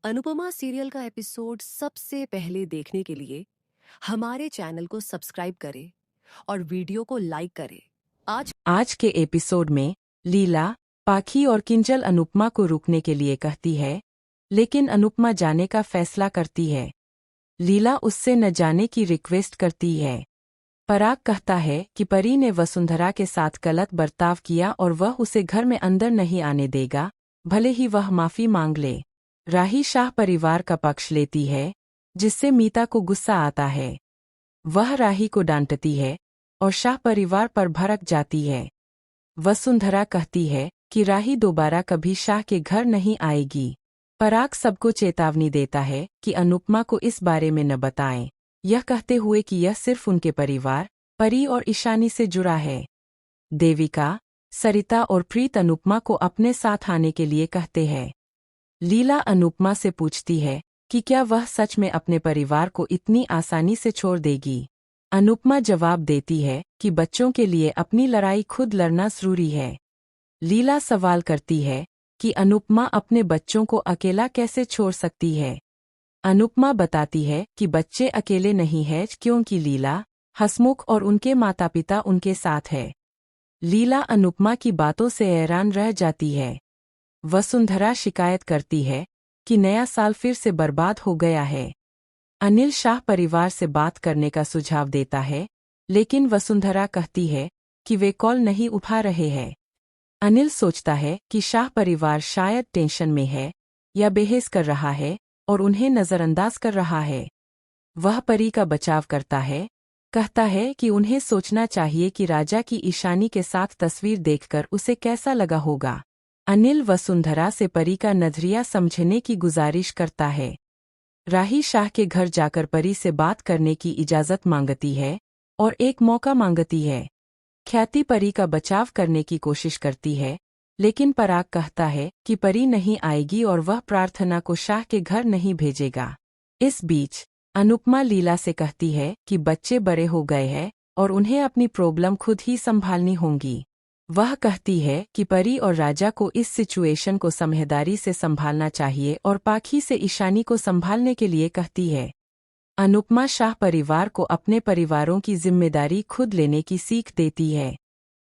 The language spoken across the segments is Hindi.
अनुपमा सीरियल का एपिसोड सबसे पहले देखने के लिए हमारे चैनल को सब्सक्राइब करें और वीडियो को लाइक करें। आज आज के एपिसोड में लीला, पाखी और किंजल अनुपमा को रुकने के लिए कहती है, लेकिन अनुपमा जाने का फैसला करती है। लीला उससे न जाने की रिक्वेस्ट करती है। पराग कहता है कि परी ने वसुंधरा के साथ गलत बर्ताव किया और वह उसे घर में अंदर नहीं आने देगा, भले ही वह माफी मांग ले। राही शाह परिवार का पक्ष लेती है, जिससे मीता को गुस्सा आता है। वह राही को डांटती है और शाह परिवार पर भड़क जाती है। वसुंधरा कहती है कि राही दोबारा कभी शाह के घर नहीं आएगी। पराग सबको चेतावनी देता है कि अनुपमा को इस बारे में न बताएं, यह कहते हुए कि यह सिर्फ उनके परिवार, परी और ईशानी से जुड़ा है। देविका, सरिता और प्रीत अनुपमा को अपने साथ आने के लिए कहते हैं। लीला अनुपमा से पूछती है कि क्या वह सच में अपने परिवार को इतनी आसानी से छोड़ देगी। अनुपमा जवाब देती है कि बच्चों के लिए अपनी लड़ाई खुद लड़ना जरूरी है। लीला सवाल करती है कि अनुपमा अपने बच्चों को अकेला कैसे छोड़ सकती है। अनुपमा बताती है कि बच्चे अकेले नहीं हैं क्योंकि लीला, हसमुख और उनके माता पिता उनके साथ है। लीला अनुपमा की बातों से हैरान रह जाती है। वसुंधरा शिकायत करती है कि नया साल फिर से बर्बाद हो गया है। अनिल शाह परिवार से बात करने का सुझाव देता है, लेकिन वसुंधरा कहती है कि वे कॉल नहीं उठा रहे हैं। अनिल सोचता है कि शाह परिवार शायद टेंशन में है या बेहस कर रहा है और उन्हें नज़रअंदाज कर रहा है। वह परी का बचाव करता है, कहता है कि उन्हें सोचना चाहिए कि राजा की ईशानी के साथ तस्वीर देखकर उसे कैसा लगा होगा। अनिल वसुंधरा से परी का नजरिया समझने की गुजारिश करता है। राही शाह के घर जाकर परी से बात करने की इजाज़त मांगती है और एक मौका मांगती है। ख्याति परी का बचाव करने की कोशिश करती है, लेकिन पराग कहता है कि परी नहीं आएगी और वह प्रार्थना को शाह के घर नहीं भेजेगा। इस बीच अनुपमा लीला से कहती है कि बच्चे बड़े हो गए हैं और उन्हें अपनी प्रॉब्लम खुद ही संभालनी होंगी। वह कहती है कि परी और राजा को इस सिचुएशन को समझदारी से संभालना चाहिए और पाखी से ईशानी को संभालने के लिए कहती है। अनुपमा शाह परिवार को अपने परिवारों की जिम्मेदारी खुद लेने की सीख देती है।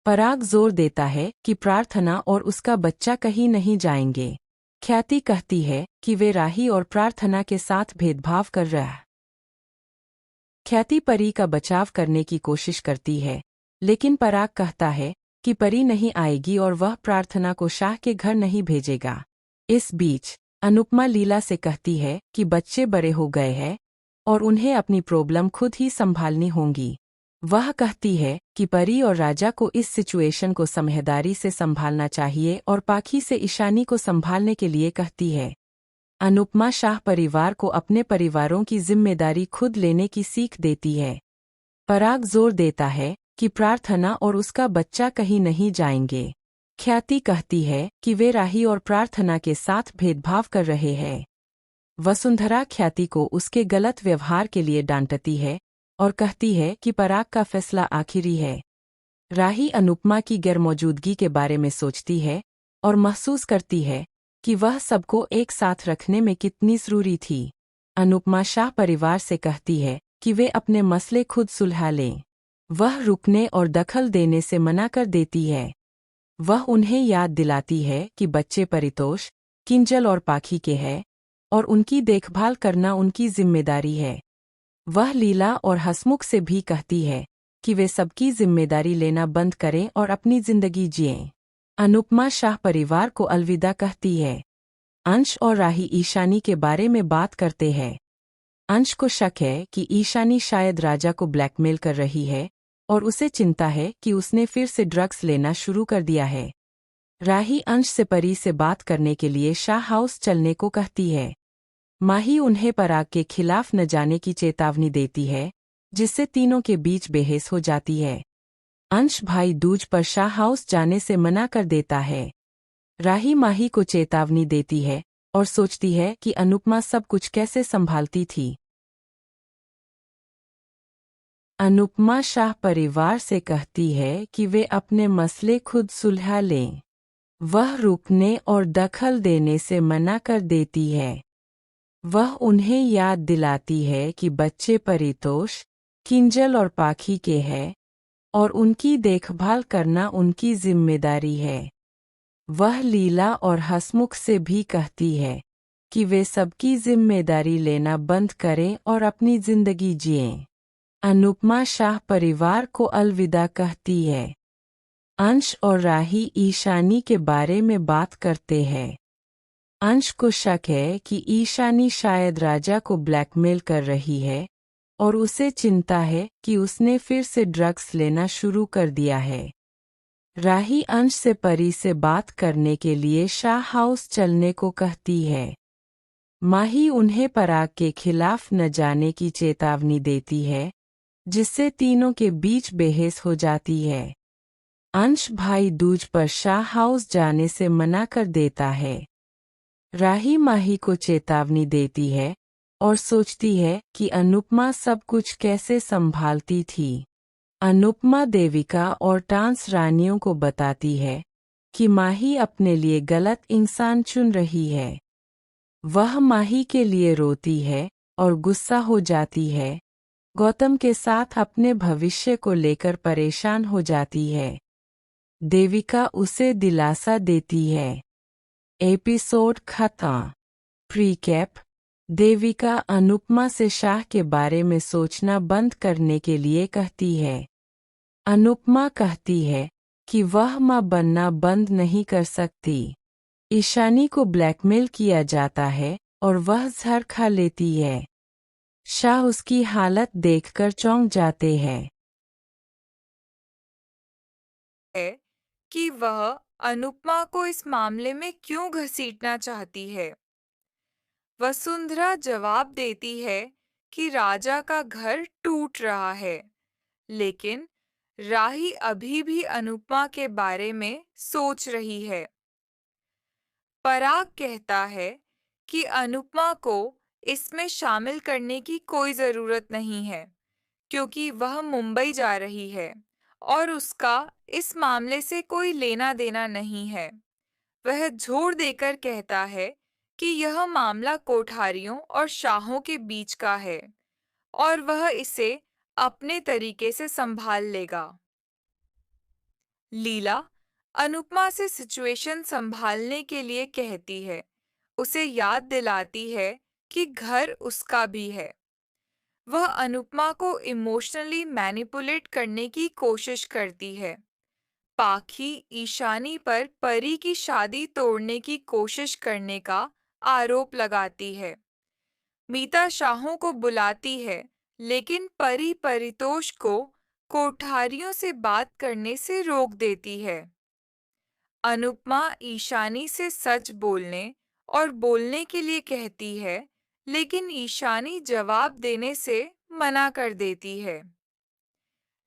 पराग जोर देता है कि प्रार्थना और उसका बच्चा कहीं नहीं जाएंगे। ख्याति कहती है कि वे राही और प्रार्थना के साथ भेदभाव कर रहा। ख्याति परी का बचाव करने की कोशिश करती है, लेकिन पराग कहता है कि परी नहीं आएगी और वह प्रार्थना को शाह के घर नहीं भेजेगा। इस बीच अनुपमा लीला से कहती है कि बच्चे बड़े हो गए हैं और उन्हें अपनी प्रॉब्लम खुद ही संभालनी होंगी। वह कहती है कि परी और राजा को इस सिचुएशन को समझदारी से संभालना चाहिए और पाखी से ईशानी को संभालने के लिए कहती है। अनुपमा शाह परिवार को अपने परिवारों की जिम्मेदारी खुद लेने की सीख देती है। पराग जोर देता है कि प्रार्थना और उसका बच्चा कहीं नहीं जाएंगे। ख्याति कहती है कि वे राही और प्रार्थना के साथ भेदभाव कर रहे हैं। वसुंधरा ख्याति को उसके गलत व्यवहार के लिए डांटती है और कहती है कि पराग का फैसला आखिरी है। राही अनुपमा की गैरमौजूदगी के बारे में सोचती है और महसूस करती है कि वह सबको एक साथ रखने में कितनी जरूरी थी। अनुपमा शाह परिवार से कहती है कि वे अपने मसले खुद सुलझा लें। वह रुकने और दखल देने से मना कर देती है। वह उन्हें याद दिलाती है कि बच्चे परितोष, किंजल और पाखी के हैं और उनकी देखभाल करना उनकी जिम्मेदारी है। वह लीला और हसमुख से भी कहती है कि वे सबकी जिम्मेदारी लेना बंद करें और अपनी जिंदगी जिएं। अनुपमा शाह परिवार को अलविदा कहती है। अंश और राही ईशानी के बारे में बात करते हैं। अंश को शक है कि ईशानी शायद राजा को ब्लैकमेल कर रही है और उसे चिंता है कि उसने फिर से ड्रग्स लेना शुरू कर दिया है। राही अंश से परी से बात करने के लिए शाह हाउस चलने को कहती है। माही उन्हें पराग के खिलाफ न जाने की चेतावनी देती है, जिससे तीनों के बीच बहस हो जाती है। अंश भाई दूज पर शाह हाउस जाने से मना कर देता है। राही माही को चेतावनी देती है और सोचती है कि अनुपमा सब कुछ कैसे संभालती थी। अनुपमा शाह परिवार से कहती है कि वे अपने मसले खुद सुलझा लें। वह रुकने और दखल देने से मना कर देती है। वह उन्हें याद दिलाती है कि बच्चे परितोष, किंजल और पाखी के हैं और उनकी देखभाल करना उनकी जिम्मेदारी है। वह लीला और हसमुख से भी कहती है कि वे सबकी जिम्मेदारी लेना बंद करें और अपनी जिंदगी जिएं। अनुपमा शाह परिवार को अलविदा कहती है। अंश और राही ईशानी के बारे में बात करते हैं। अंश को शक है कि ईशानी शायद राजा को ब्लैकमेल कर रही है और उसे चिंता है कि उसने फिर से ड्रग्स लेना शुरू कर दिया है। राही अंश से परी से बात करने के लिए शाह हाउस चलने को कहती है। माही उन्हें पराग के खिलाफ न जाने की चेतावनी देती है, जिससे तीनों के बीच बहस हो जाती है। अंश भाई दूज पर शाह हाउस जाने से मना कर देता है। राही माही को चेतावनी देती है और सोचती है कि अनुपमा सब कुछ कैसे संभालती थी। अनुपमा देविका और टांस रानियों को बताती है कि माही अपने लिए गलत इंसान चुन रही है। वह माही के लिए रोती है और गुस्सा हो जाती है। गौतम के साथ अपने भविष्य को लेकर परेशान हो जाती है। देविका उसे दिलासा देती है। एपिसोड खत्म। प्रीकैप। देविका अनुपमा से शाह के बारे में सोचना बंद करने के लिए कहती है। अनुपमा कहती है कि वह मां बनना बंद नहीं कर सकती। ईशानी को ब्लैकमेल किया जाता है और वह जहर खा लेती है। शाह उसकी हालत देखकर चौंक जाते हैं। है कि वह अनुपमा को इस मामले में क्यों घसीटना चाहती है। वसुंधरा जवाब देती है कि राजा का घर टूट रहा है, लेकिन राही अभी भी अनुपमा के बारे में सोच रही है। पराग कहता है कि अनुपमा को इसमें शामिल करने की कोई जरूरत नहीं है, क्योंकि वह मुंबई जा रही है और उसका इस मामले से कोई लेना देना नहीं है। वह जोर देकर कहता है कि यह मामला कोठारियों और शाहों के बीच का है और वह इसे अपने तरीके से संभाल लेगा। लीला अनुपमा से सिचुएशन संभालने के लिए कहती है, उसे याद दिलाती है कि घर उसका भी है। वह अनुपमा को इमोशनली मैनिपुलेट करने की कोशिश करती है। पाखी ईशानी पर परी की शादी तोड़ने की कोशिश करने का आरोप लगाती है। मीता शाहों को बुलाती है, लेकिन परी परितोष को कोठारियों से बात करने से रोक देती है। अनुपमा ईशानी से सच बोलने और बोलने के लिए कहती है, लेकिन ईशानी जवाब देने से मना कर देती है।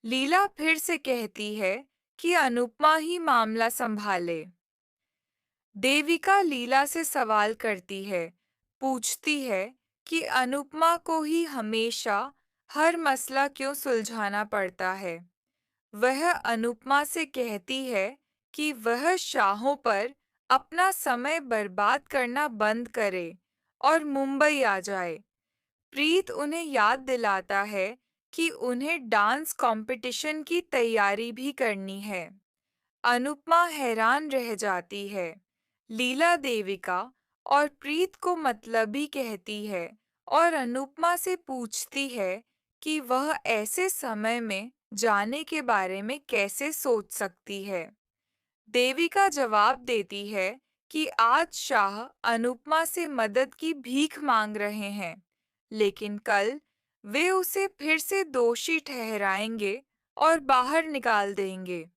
लीला फिर से कहती है कि अनुपमा ही मामला संभाले। देविका लीला से सवाल करती है, पूछती है कि अनुपमा को ही हमेशा हर मसला क्यों सुलझाना पड़ता है। वह अनुपमा से कहती है कि वह शाहों पर अपना समय बर्बाद करना बंद करे और मुंबई आ जाए। प्रीत उन्हें याद दिलाता है कि उन्हें डांस कंपटीशन की तैयारी भी करनी है। अनुपमा हैरान रह जाती है। लीला देविका और प्रीत को मतलबी कहती है और अनुपमा से पूछती है कि वह ऐसे समय में जाने के बारे में कैसे सोच सकती है। देविका जवाब देती है कि आज शाह अनुपमा से मदद की भीख मांग रहे हैं, लेकिन कल वे उसे फिर से दोषी ठहराएंगे और बाहर निकाल देंगे।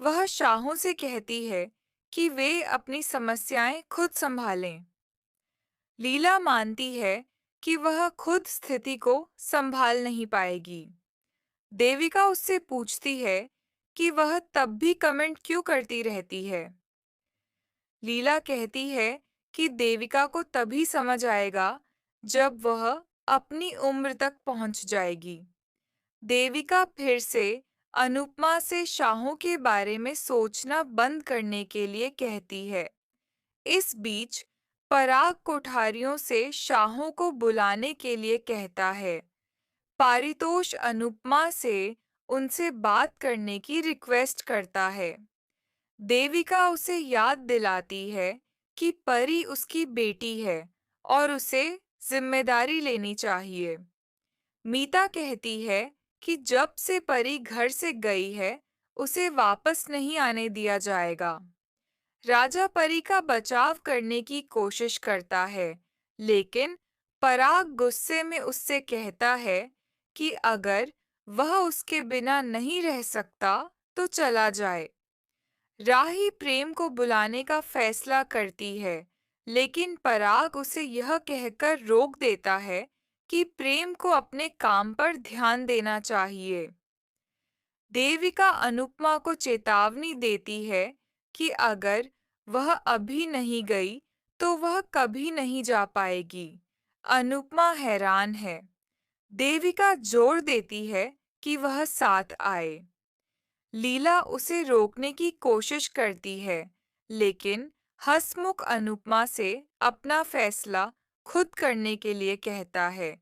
वह शाहों से कहती है कि वे अपनी समस्याएं खुद संभालें। लीला मानती है कि वह खुद स्थिति को संभाल नहीं पाएगी। देविका उससे पूछती है कि वह तब भी कमेंट क्यों करती रहती है। लीला कहती है कि देविका को तभी समझ आएगा जब वह अपनी उम्र तक पहुंच जाएगी। देविका फिर से अनुपमा से शाहों के बारे में सोचना बंद करने के लिए कहती है। इस बीच पराग कोठारियों से शाहों को बुलाने के लिए कहता है। पारितोष अनुपमा से उनसे बात करने की रिक्वेस्ट करता है। देविका उसे याद दिलाती है कि परी उसकी बेटी है और उसे जिम्मेदारी लेनी चाहिए। मीता कहती है कि जब से परी घर से गई है, उसे वापस नहीं आने दिया जाएगा। राजा परी का बचाव करने की कोशिश करता है, लेकिन पराग गुस्से में उससे कहता है कि अगर वह उसके बिना नहीं रह सकता, तो चला जाए। राही प्रेम को बुलाने का फैसला करती है, लेकिन पराग उसे यह कहकर रोक देता है कि प्रेम को अपने काम पर ध्यान देना चाहिए। देविका अनुपमा को चेतावनी देती है कि अगर वह अभी नहीं गई, तो वह कभी नहीं जा पाएगी। अनुपमा हैरान है। देविका जोर देती है कि वह साथ आए। लीला उसे रोकने की कोशिश करती है, लेकिन हंसमुख अनुपमा से अपना फैसला खुद करने के लिए कहता है।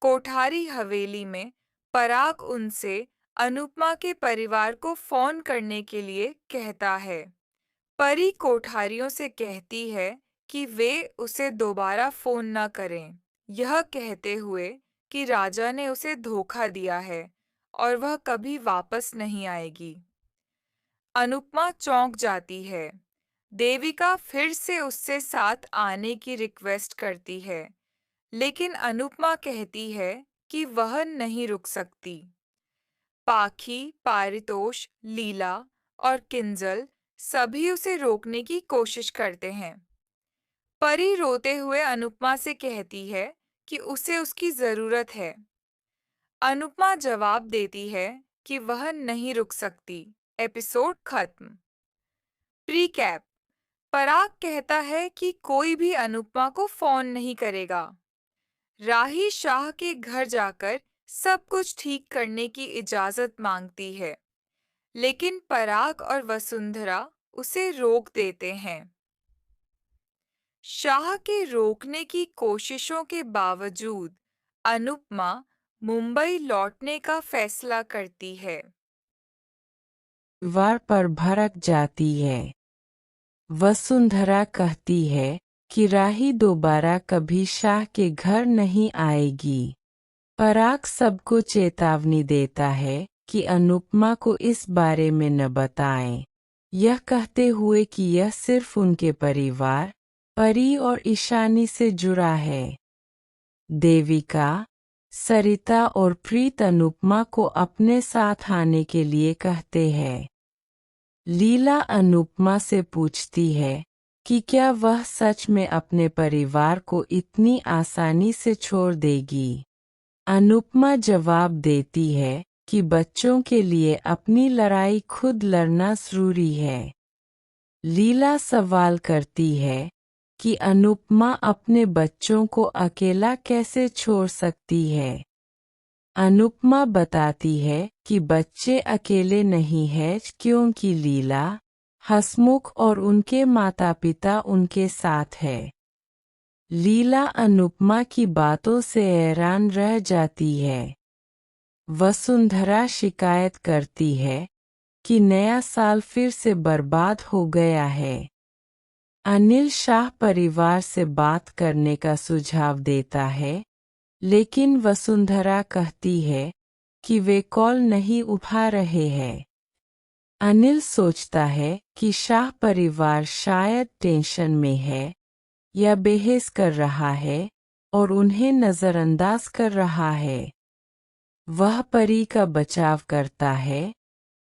कोठारी हवेली में पराग उनसे अनुपमा के परिवार को फोन करने के लिए कहता है। परी कोठारियों से कहती है कि वे उसे दोबारा फोन न करें, यह कहते हुए कि राजा ने उसे धोखा दिया है और वह कभी वापस नहीं आएगी। अनुपमा चौंक जाती है। देविका फिर से उससे साथ आने की रिक्वेस्ट करती है, लेकिन अनुपमा कहती है कि वह नहीं रुक सकती। पाखी, पारितोष, लीला और किंजल सभी उसे रोकने की कोशिश करते हैं। परी रोते हुए अनुपमा से कहती है कि उसे उसकी जरूरत है। अनुपमा जवाब देती है कि वह नहीं रुक सकती। एपिसोड खत्म। प्रीकैप। पराग कहता है कि कोई भी अनुपमा को फोन नहीं करेगा। राही शाह के घर जाकर सब कुछ ठीक करने की इजाजत मांगती है, लेकिन पराग और वसुंधरा उसे रोक देते हैं। शाह के रोकने की कोशिशों के बावजूद अनुपमा मुंबई लौटने का फैसला करती है। वार पर भड़क जाती है। वसुंधरा कहती है कि राही दोबारा कभी शाह के घर नहीं आएगी। पराग सबको चेतावनी देता है कि अनुपमा को इस बारे में न बताएं, यह कहते हुए कि यह सिर्फ उनके परिवार, परी और ईशानी से जुड़ा है। देविका, सरिता और प्रीत अनुपमा को अपने साथ आने के लिए कहते हैं। लीला अनुपमा से पूछती है कि क्या वह सच में अपने परिवार को इतनी आसानी से छोड़ देगी। अनुपमा जवाब देती है कि बच्चों के लिए अपनी लड़ाई खुद लड़ना जरूरी है। लीला सवाल करती है कि अनुपमा अपने बच्चों को अकेला कैसे छोड़ सकती है। अनुपमा बताती है कि बच्चे अकेले नहीं हैं क्योंकि लीला, हंसमुख और उनके माता-पिता उनके साथ हैं। लीला अनुपमा की बातों से हैरान रह जाती है। वसुंधरा शिकायत करती है कि नया साल फिर से बर्बाद हो गया है। अनिल शाह परिवार से बात करने का सुझाव देता है, लेकिन वसुंधरा कहती है कि वे कॉल नहीं उठा रहे हैं। अनिल सोचता है कि शाह परिवार शायद टेंशन में है या बहस कर रहा है और उन्हें नज़रअंदाज कर रहा है। वह परी का बचाव करता है,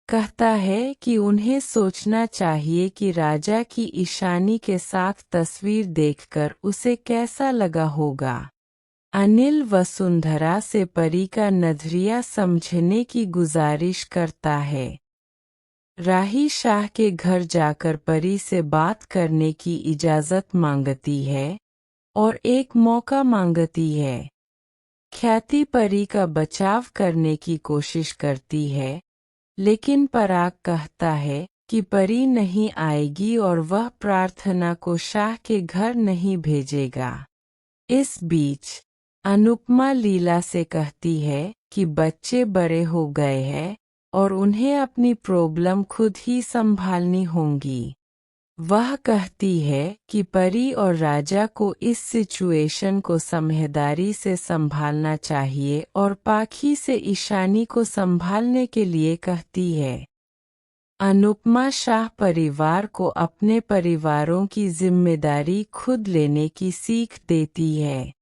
कहता है कि उन्हें सोचना चाहिए कि राजा की ईशानी के साथ तस्वीर देखकर उसे कैसा लगा होगा। अनिल वसुंधरा से परी का नजरिया समझने की गुजारिश करता है। राही शाह के घर जाकर परी से बात करने की इजाज़त मांगती है और एक मौका मांगती है। ख्याति परी का बचाव करने की कोशिश करती है, लेकिन पराग कहता है कि परी नहीं आएगी और वह प्रार्थना को शाह के घर नहीं भेजेगा। इस बीच अनुपमा लीला से कहती है कि बच्चे बड़े हो गए हैं और उन्हें अपनी प्रॉब्लम खुद ही संभालनी होंगी। वह कहती है कि परी और राजा को इस सिचुएशन को समझदारी से संभालना चाहिए और पाखी से ईशानी को संभालने के लिए कहती है। अनुपमा शाह परिवार को अपने परिवारों की जिम्मेदारी खुद लेने की सीख देती है।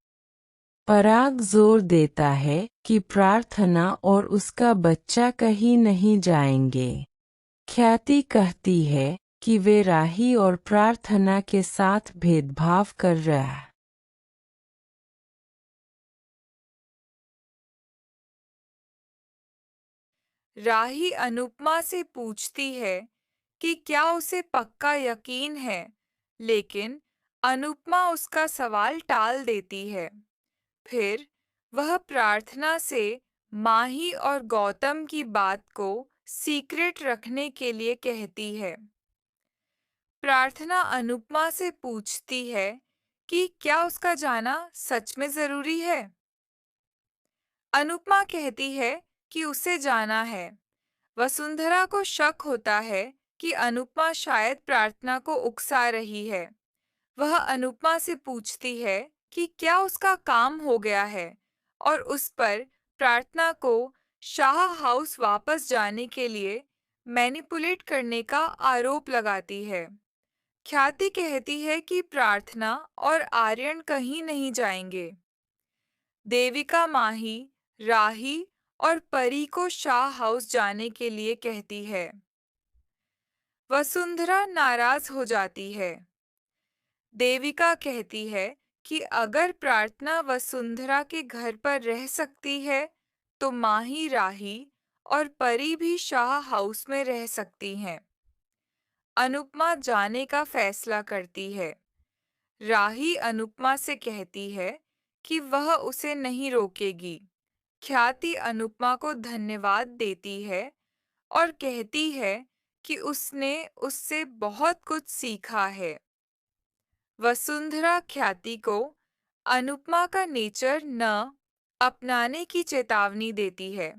पराग जोर देता है कि प्रार्थना और उसका बच्चा कहीं नहीं जाएंगे। ख्याति कहती है कि वे राही और प्रार्थना के साथ भेदभाव कर रहा है। राही अनुपमा से पूछती है कि क्या उसे पक्का यकीन है, लेकिन अनुपमा उसका सवाल टाल देती है। फिर वह प्रार्थना से माही और गौतम की बात को सीक्रेट रखने के लिए कहती है। प्रार्थना अनुपमा से पूछती है कि क्या उसका जाना सच में जरूरी है। अनुपमा कहती है कि उसे जाना है। वसुंधरा को शक होता है कि अनुपमा शायद प्रार्थना को उकसा रही है। वह अनुपमा से पूछती है कि क्या उसका काम हो गया है और उस पर प्रार्थना को शाह हाउस वापस जाने के लिए मैनिपुलेट करने का आरोप लगाती है। ख्याति कहती है कि प्रार्थना और आर्यन कहीं नहीं जाएंगे। देविका माही, राही और परी को शाह हाउस जाने के लिए कहती है। वसुंधरा नाराज हो जाती है। देविका कहती है कि अगर प्रार्थना वसुंधरा के घर पर रह सकती है तो माही, राही और परी भी शाह हाउस में रह सकती हैं। अनुपमा जाने का फैसला करती है। राही अनुपमा से कहती है कि वह उसे नहीं रोकेगी। ख्याति अनुपमा को धन्यवाद देती है और कहती है कि उसने उससे बहुत कुछ सीखा है। वसुंधरा ख्याति को अनुपमा का नेचर न अपनाने की चेतावनी देती है।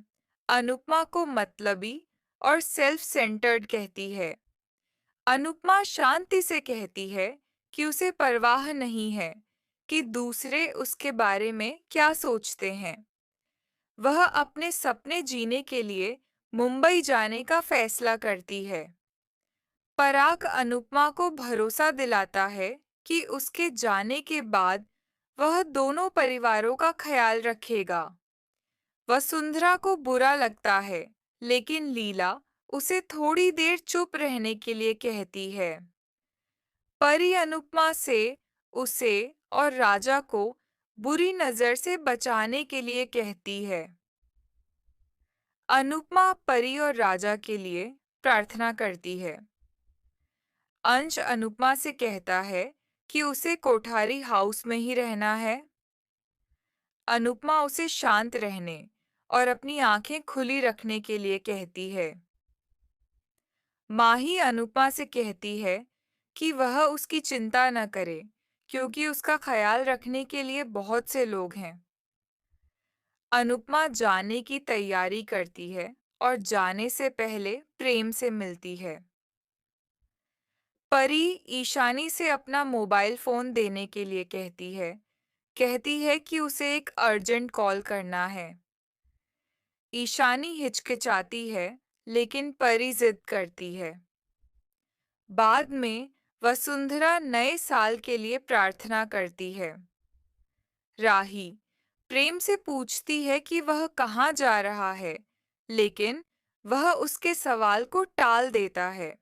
अनुपमा को मतलबी और सेल्फ सेंटर्ड कहती है। अनुपमा शांति से कहती है कि उसे परवाह नहीं है कि दूसरे उसके बारे में क्या सोचते हैं। वह अपने सपने जीने के लिए मुंबई जाने का फैसला करती है। पराग अनुपमा को भरोसा दिलाता है कि उसके जाने के बाद वह दोनों परिवारों का ख्याल रखेगा। वसुंधरा को बुरा लगता है, लेकिन लीला उसे थोड़ी देर चुप रहने के लिए कहती है। परी अनुपमा से उसे और राजा को बुरी नजर से बचाने के लिए कहती है। अनुपमा परी और राजा के लिए प्रार्थना करती है। अंश अनुपमा से कहता है कि उसे कोठारी हाउस में ही रहना है। अनुपमा उसे शांत रहने और अपनी आंखें खुली रखने के लिए कहती है। माही अनुपमा से कहती है कि वह उसकी चिंता न करे, क्योंकि उसका ख्याल रखने के लिए बहुत से लोग हैं। अनुपमा जाने की तैयारी करती है और जाने से पहले प्रेम से मिलती है। परी ईशानी से अपना मोबाइल फोन देने के लिए कहती है कि उसे एक अर्जेंट कॉल करना है। ईशानी हिचकिचाती है, लेकिन परी जिद करती है। बाद में वसुंधरा नए साल के लिए प्रार्थना करती है। राही प्रेम से पूछती है कि वह कहाँ जा रहा है, लेकिन वह उसके सवाल को टाल देता है।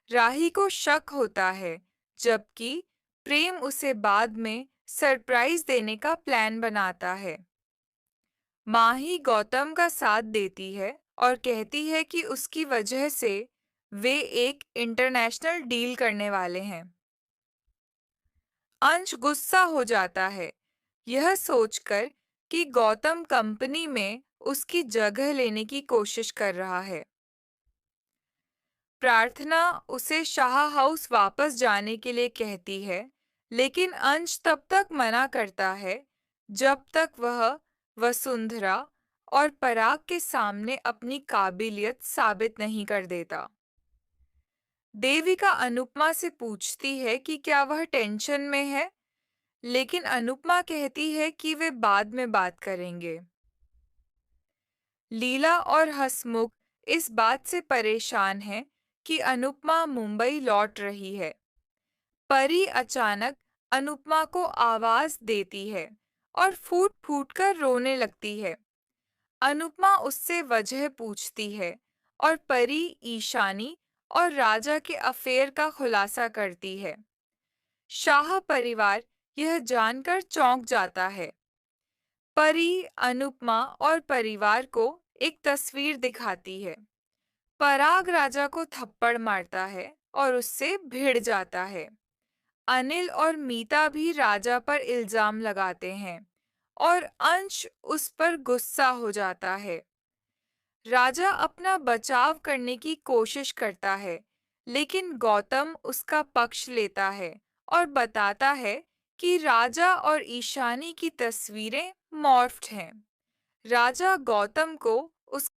राही को शक होता है, जबकि प्रेम उसे बाद में सरप्राइज देने का प्लान बनाता है। माही गौतम का साथ देती है और कहती है कि उसकी वजह से वे एक इंटरनेशनल डील करने वाले हैं। अंश गुस्सा हो जाता है, यह सोचकर कि गौतम कंपनी में उसकी जगह लेने की कोशिश कर रहा है। प्रार्थना उसे शाह हाउस वापस जाने के लिए कहती है, लेकिन अंश तब तक मना करता है जब तक वह वसुंधरा और पराग के सामने अपनी काबिलियत साबित नहीं कर देता। देविका अनुपमा से पूछती है कि क्या वह टेंशन में है, लेकिन अनुपमा कहती है कि वे बाद में बात करेंगे। लीला और हसमुख इस बात से परेशान हैं कि अनुपमा मुंबई लौट रही है। परी अचानक अनुपमा को आवाज देती है और फूट फूट कर रोने लगती है। अनुपमा उससे वजह पूछती है और परी ईशानी और राजा के अफेयर का खुलासा करती है। शाह परिवार यह जानकर चौंक जाता है। परी अनुपमा और परिवार को एक तस्वीर दिखाती है। पराग राजा को थप्पड़ मारता है और उससे भिड़ जाता है। अनिल और मीता भी राजा पर इल्जाम लगाते हैं और अंश उस पर गुस्सा हो जाता है। राजा अपना बचाव करने की कोशिश करता है, लेकिन गौतम उसका पक्ष लेता है और बताता है कि राजा और ईशानी की तस्वीरें मॉर्फ्ड हैं। राजा गौतम को उस